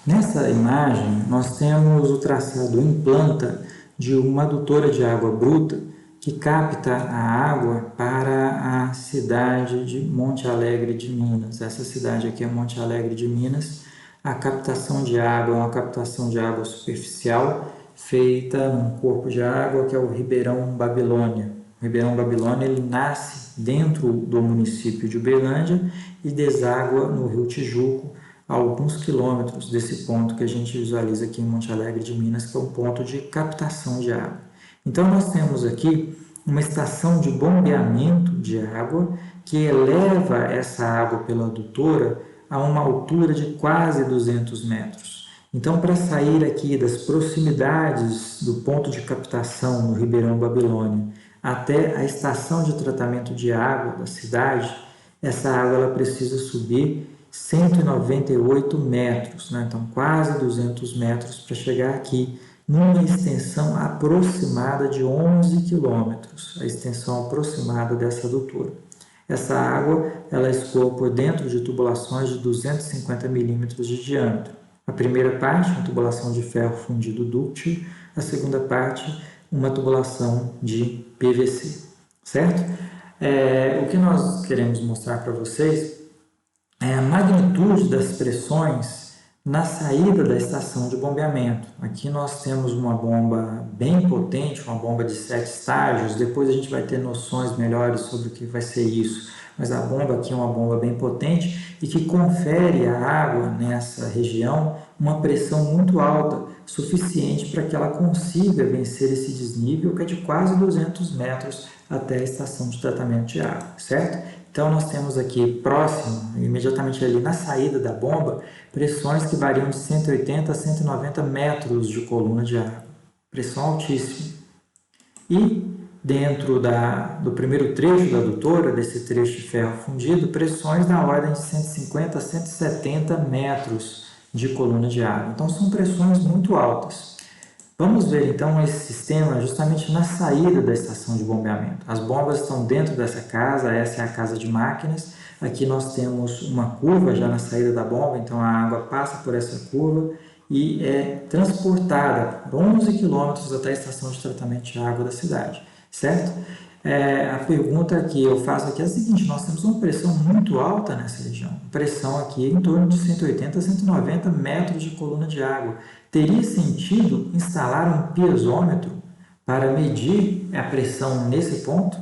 Nessa imagem, nós temos o traçado em planta de uma adutora de água bruta que capta a água para a cidade de Monte Alegre de Minas. Essa cidade aqui é Monte Alegre de Minas. A captação de água é uma captação de água superficial feita num corpo de água que é o Ribeirão Babilônia. O Ribeirão Babilônia ele nasce dentro do município de Uberlândia e deságua no Rio Tijuco, a alguns quilômetros desse ponto que a gente visualiza aqui em Monte Alegre de Minas, que é um ponto de captação de água. Então, nós temos aqui uma estação de bombeamento de água que eleva essa água pela adutora a uma altura de quase 200 metros. Então, para sair aqui das proximidades do ponto de captação no Ribeirão Babilônia até a estação de tratamento de água da cidade, essa água ela precisa subir 198 metros, né? Então quase 200 metros para chegar aqui, numa extensão aproximada de 11 quilômetros, a extensão aproximada dessa adutora. Essa água ela escoa por dentro de tubulações de 250 milímetros de diâmetro. A primeira parte, uma tubulação de ferro fundido dúctil, a segunda parte, uma tubulação de PVC, certo? O que nós queremos mostrar para vocês é a magnitude das pressões na saída da estação de bombeamento. Aqui nós temos uma bomba bem potente, uma bomba de 7 estágios, depois a gente vai ter noções melhores sobre o que vai ser isso, mas a bomba aqui é uma bomba bem potente e que confere à água nessa região uma pressão muito alta, suficiente para que ela consiga vencer esse desnível que é de quase 200 metros até a estação de tratamento de água, certo? Então, nós temos aqui próximo, imediatamente ali na saída da bomba, pressões que variam de 180 a 190 metros de coluna de água. Pressão altíssima. E dentro do primeiro trecho da adutora, desse trecho de ferro fundido, pressões na ordem de 150 a 170 metros de coluna de água. Então, são pressões muito altas. Vamos ver então esse sistema justamente na saída da estação de bombeamento. As bombas estão dentro dessa casa, essa é a casa de máquinas. Aqui nós temos uma curva já na saída da bomba, então a água passa por essa curva e é transportada por 11 quilômetros até a estação de tratamento de água da cidade, certo? A pergunta que eu faço aqui é a seguinte: nós temos uma pressão muito alta nessa região, pressão aqui em torno de 180 a 190 metros de coluna de água. Teria sentido instalar um piezômetro para medir a pressão nesse ponto?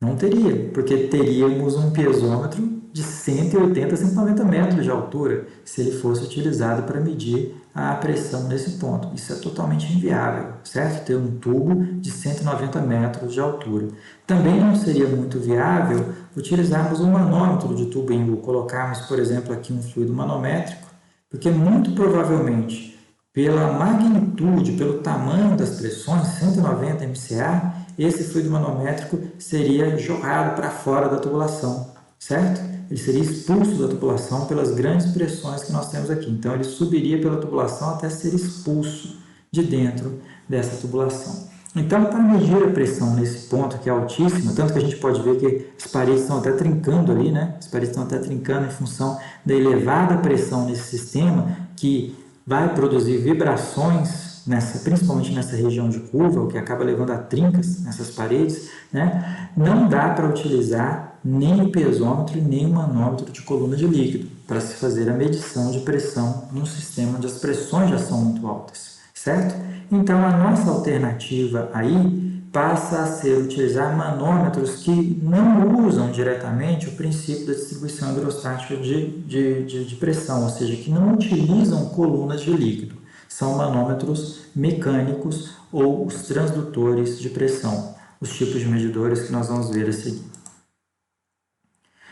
Não teria, porque teríamos um piezômetro de 180 a 190 metros de altura se ele fosse utilizado para medir a pressão nesse ponto. Isso é totalmente inviável, certo? Ter um tubo de 190 metros de altura. Também não seria muito viável utilizarmos um manômetro de tubo em U, colocarmos, por exemplo, aqui um fluido manométrico, porque muito provavelmente, pela magnitude, pelo tamanho das pressões, 190 MCA, esse fluido manométrico seria jogado para fora da tubulação, certo? Ele seria expulso da tubulação pelas grandes pressões que nós temos aqui. Então, ele subiria pela tubulação até ser expulso de dentro dessa tubulação. Então, para medir a pressão nesse ponto, que é altíssima, tanto que a gente pode ver que as paredes estão até trincando ali, né? As paredes estão até trincando em função da elevada pressão nesse sistema, que vai produzir vibrações, principalmente nessa região de curva, o que acaba levando a trincas nessas paredes, né? Não dá para utilizar nem o piezômetro nem o manômetro de coluna de líquido para se fazer a medição de pressão num sistema onde as pressões já são muito altas, certo? Então, a nossa alternativa aí passa a ser utilizar manômetros que não usam diretamente o princípio da distribuição hidrostática de pressão, ou seja, que não utilizam colunas de líquido. São manômetros mecânicos ou os transdutores de pressão, os tipos de medidores que nós vamos ver a seguir.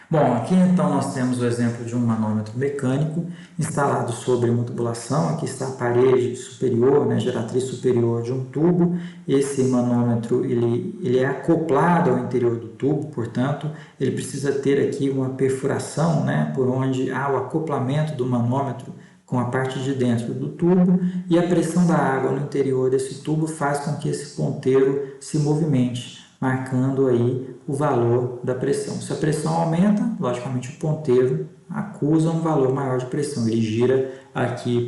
Bom, aqui então nós temos o exemplo de um manômetro mecânico instalado sobre uma tubulação. Aqui está a parede superior, geratriz superior de um tubo. Esse manômetro ele é acoplado ao interior do tubo, portanto, ele precisa ter aqui uma perfuração, por onde há o acoplamento do manômetro com a parte de dentro do tubo, e a pressão da água no interior desse tubo faz com que esse ponteiro se movimente, marcando aí o valor da pressão. Se a pressão aumenta, logicamente o ponteiro acusa um valor maior de pressão. Ele gira aqui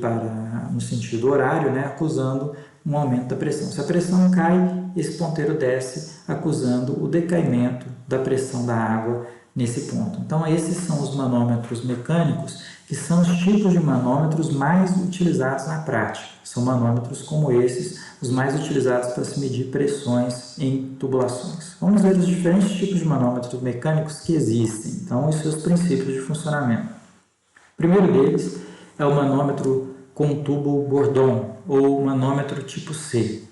no sentido horário, né, acusando um aumento da pressão. Se a pressão cai, esse ponteiro desce, acusando o decaimento da pressão da água nesse ponto. Então, esses são os manômetros mecânicos, que são os tipos de manômetros mais utilizados na prática. São manômetros como esses, os mais utilizados para se medir pressões em tubulações. Vamos ver os diferentes tipos de manômetros mecânicos que existem, então, e seus princípios de funcionamento. O primeiro deles é o manômetro com tubo Bourdon, ou manômetro tipo C.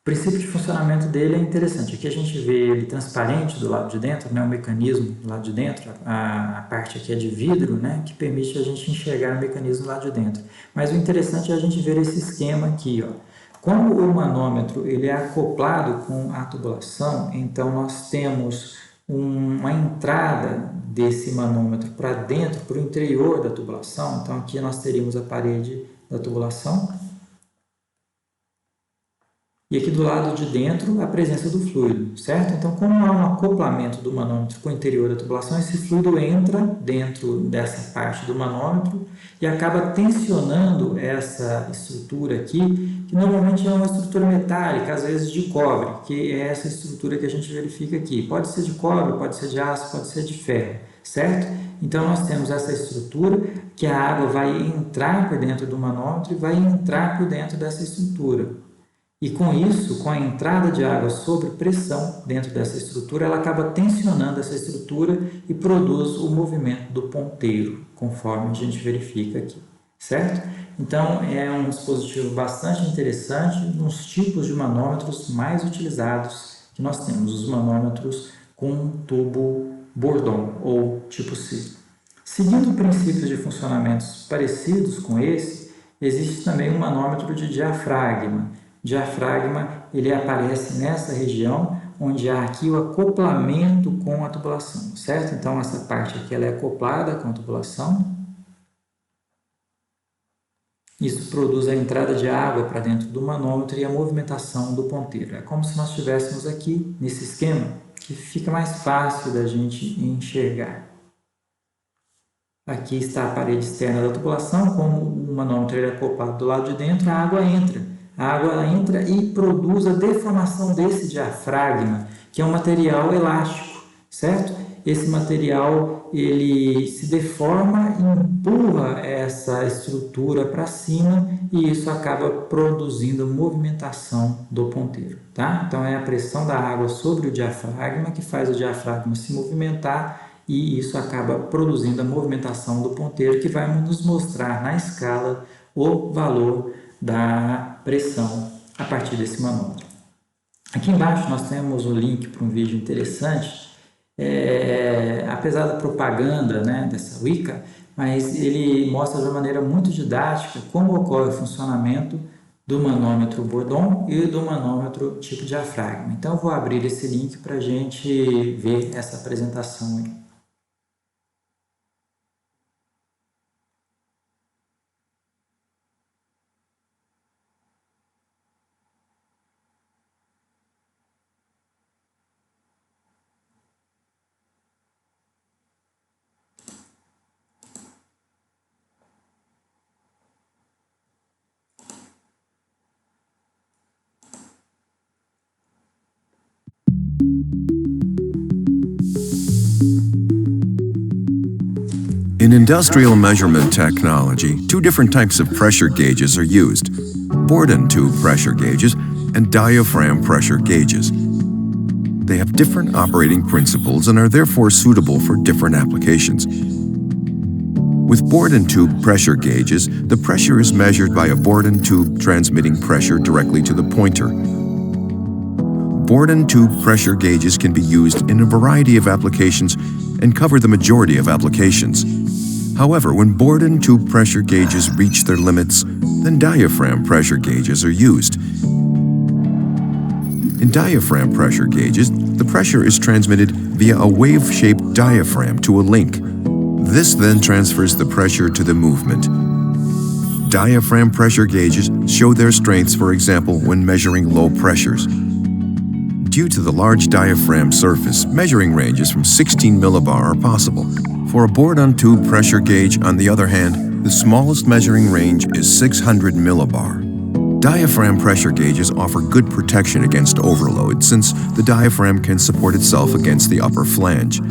O princípio de funcionamento dele é interessante. Aqui a gente vê ele transparente do lado de dentro, né, o mecanismo do lado de dentro, a parte aqui é de vidro, né, que permite a gente enxergar o mecanismo do lado de dentro. Mas o interessante é a gente ver esse esquema aqui, ó. Como o manômetro ele é acoplado com a tubulação, então nós temos uma entrada desse manômetro para dentro, para o interior da tubulação. Então aqui nós teríamos a parede da tubulação. E aqui do lado de dentro, a presença do fluido, certo? Então, como há um acoplamento do manômetro com o interior da tubulação, esse fluido entra dentro dessa parte do manômetro e acaba tensionando essa estrutura aqui, que normalmente é uma estrutura metálica, às vezes de cobre, que é essa estrutura que a gente verifica aqui. Pode ser de cobre, pode ser de aço, pode ser de ferro, certo? Então, nós temos essa estrutura que a água vai entrar por dentro do manômetro e vai entrar por dentro dessa estrutura. E com isso, com a entrada de água sob pressão dentro dessa estrutura, ela acaba tensionando essa estrutura e produz o movimento do ponteiro, conforme a gente verifica aqui, certo? Então, é um dispositivo bastante interessante, nos tipos de manômetros mais utilizados que nós temos, os manômetros com tubo Bourdon, ou tipo C. Seguindo princípios de funcionamentos parecidos com esse, existe também um manômetro de diafragma. Diafragma, ele aparece nessa região onde há aqui o acoplamento com a tubulação, certo? Então, essa parte aqui ela é acoplada com a tubulação. Isso produz a entrada de água para dentro do manômetro e a movimentação do ponteiro. É como se nós estivéssemos aqui nesse esquema, que fica mais fácil da gente enxergar. Aqui está a parede externa da tubulação, como o manômetro é acoplado do lado de dentro, a água entra. A água entra e produz a deformação desse diafragma, que é um material elástico, certo? Esse material ele se deforma e empurra essa estrutura para cima e isso acaba produzindo movimentação do ponteiro, tá? Então é a pressão da água sobre o diafragma que faz o diafragma se movimentar e isso acaba produzindo a movimentação do ponteiro que vai nos mostrar na escala o valor da pressão a partir desse manômetro. Aqui embaixo nós temos o link para um vídeo interessante, apesar da propaganda, né, dessa Wicca, mas ele mostra de uma maneira muito didática como ocorre o funcionamento do manômetro Bourdon e do manômetro tipo diafragma. Então eu vou abrir esse link para a gente ver essa apresentação aí. In industrial measurement technology, two different types of pressure gauges are used: Bourdon tube pressure gauges and diaphragm pressure gauges. They have different operating principles and are therefore suitable for different applications. With Bourdon tube pressure gauges, the pressure is measured by a Bourdon tube transmitting pressure directly to the pointer. Bourdon tube pressure gauges can be used in a variety of applications and cover the majority of applications. However, when Bourdon tube pressure gauges reach their limits, then diaphragm pressure gauges are used. In diaphragm pressure gauges, the pressure is transmitted via a wave-shaped diaphragm to a link. This then transfers the pressure to the movement. Diaphragm pressure gauges show their strengths, for example, when measuring low pressures. Due to the large diaphragm surface, measuring ranges from 16 millibar are possible. For a bored-on-tube pressure gauge, on the other hand, the smallest measuring range is 600 millibar. Diaphragm pressure gauges offer good protection against overload since the diaphragm can support itself against the upper flange.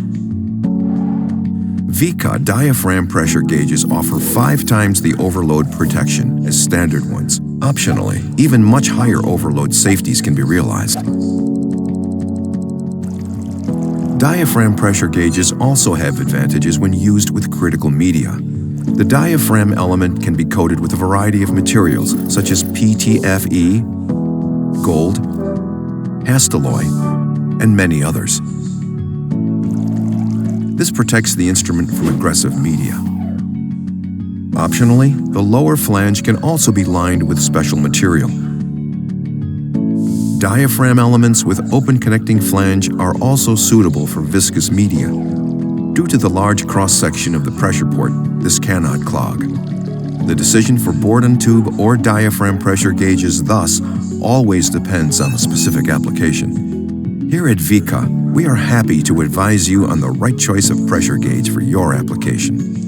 Vica diaphragm pressure gauges offer 5 times the overload protection as standard ones. Optionally, even much higher overload safeties can be realized. Diaphragm pressure gauges also have advantages when used with critical media. The diaphragm element can be coated with a variety of materials such as PTFE, gold, Hastelloy, and many others. This protects the instrument from aggressive media. Optionally, the lower flange can also be lined with special material. Diaphragm elements with open connecting flange are also suitable for viscous media. Due to the large cross-section of the pressure port, this cannot clog. The decision for bored-on-tube or diaphragm pressure gauges thus always depends on the specific application. Here at Vica, we are happy to advise you on the right choice of pressure gauge for your application.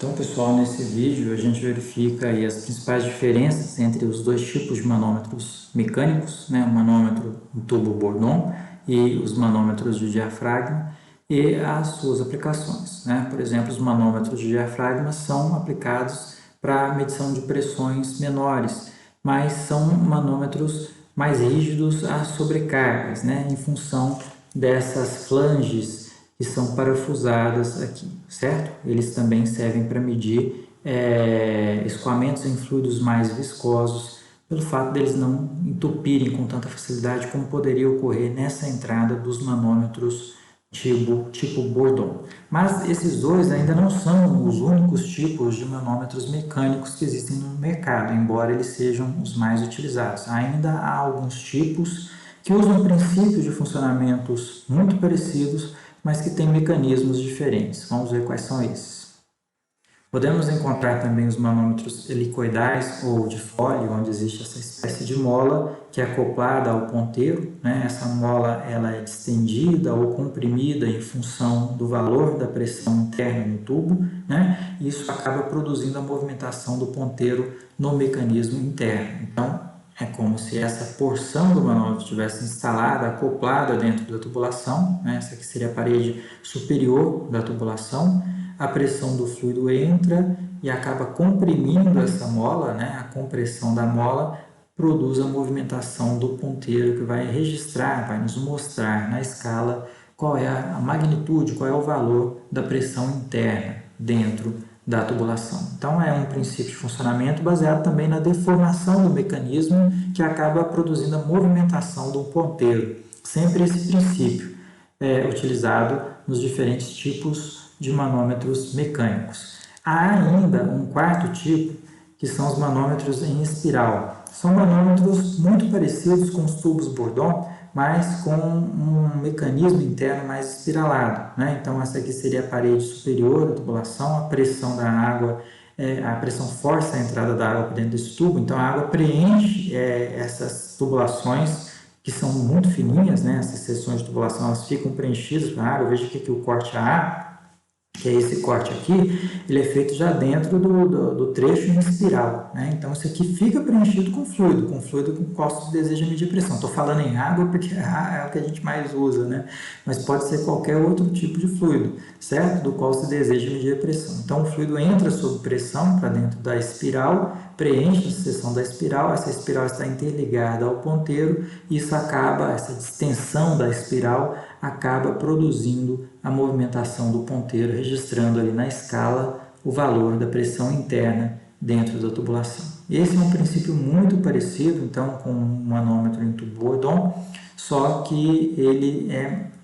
Então, pessoal, nesse vídeo a gente verifica aí as principais diferenças entre os dois tipos de manômetros mecânicos, né? O manômetro em tubo Bourdon e os manômetros de diafragma e as suas aplicações, né? Por exemplo, os manômetros de diafragma são aplicados para medição de pressões menores, mas são manômetros mais rígidos a sobrecargas, né? Em função dessas flanges que são parafusadas aqui, certo? Eles também servem para medir escoamentos em fluidos mais viscosos, pelo fato deles não entupirem com tanta facilidade como poderia ocorrer nessa entrada dos manômetros tipo Bourdon. Mas esses dois ainda não são os únicos tipos de manômetros mecânicos que existem no mercado, embora eles sejam os mais utilizados. Ainda há alguns tipos que usam princípios de funcionamentos muito parecidos, mas que têm mecanismos diferentes. Vamos ver quais são esses. Podemos encontrar também os manômetros helicoidais ou de Foley, onde existe essa espécie de mola que é acoplada ao ponteiro, né? Essa mola ela é distendida ou comprimida em função do valor da pressão interna no tubo, né? E isso acaba produzindo a movimentação do ponteiro no mecanismo interno. Então, é como se essa porção do manômetro estivesse instalada, acoplada dentro da tubulação, né? Essa aqui seria a parede superior da tubulação. A pressão do fluido entra e acaba comprimindo essa mola, né? A compressão da mola produz a movimentação do ponteiro que vai registrar, vai nos mostrar na escala qual é a magnitude, qual é o valor da pressão interna dentro da tubulação. Então é um princípio de funcionamento baseado também na deformação do mecanismo que acaba produzindo a movimentação do ponteiro. Sempre esse princípio é utilizado nos diferentes tipos de manômetros mecânicos. Há ainda um quarto tipo, que são os manômetros em espiral. São manômetros muito parecidos com os tubos Bourdon, mas com um mecanismo interno mais espiralado, né? Então essa aqui seria a parede superior da tubulação, a pressão da água, a pressão força a entrada da água para dentro desse tubo, então a água preenche essas tubulações que são muito fininhas, né? Essas seções de tubulação elas ficam preenchidas com a água. Veja que aqui o corte A, que é esse corte aqui, ele é feito já dentro do trecho em espiral, né? Então isso aqui fica preenchido com fluido com o qual se deseja medir pressão. Estou falando em água porque é o que a gente mais usa, né? Mas pode ser qualquer outro tipo de fluido, certo? Do qual se deseja medir a pressão. Então o fluido entra sob pressão para dentro da espiral, preenche a seção da espiral, essa espiral está interligada ao ponteiro e isso acaba, essa distensão da espiral acaba produzindo a movimentação do ponteiro, registrando ali na escala o valor da pressão interna dentro da tubulação. Esse é um princípio muito parecido, então, com um manômetro em tubo Bourdon, só que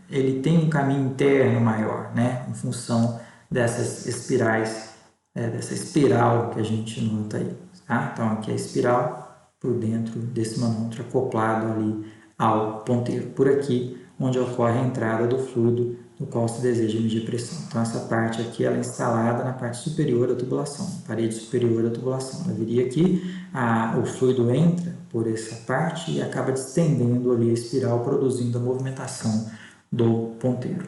ele tem um caminho interno maior, né, em função dessas espirais, dessa espiral que a gente nota aí. Tá? Então, aqui é a espiral por dentro desse manômetro acoplado ali ao ponteiro. Por aqui, onde ocorre a entrada do fluido no qual se deseja medir pressão. Então, essa parte aqui ela é instalada na parte superior da tubulação, parede superior da tubulação. Ela viria aqui, o fluido entra por essa parte e acaba distendendo ali a espiral, produzindo a movimentação do ponteiro.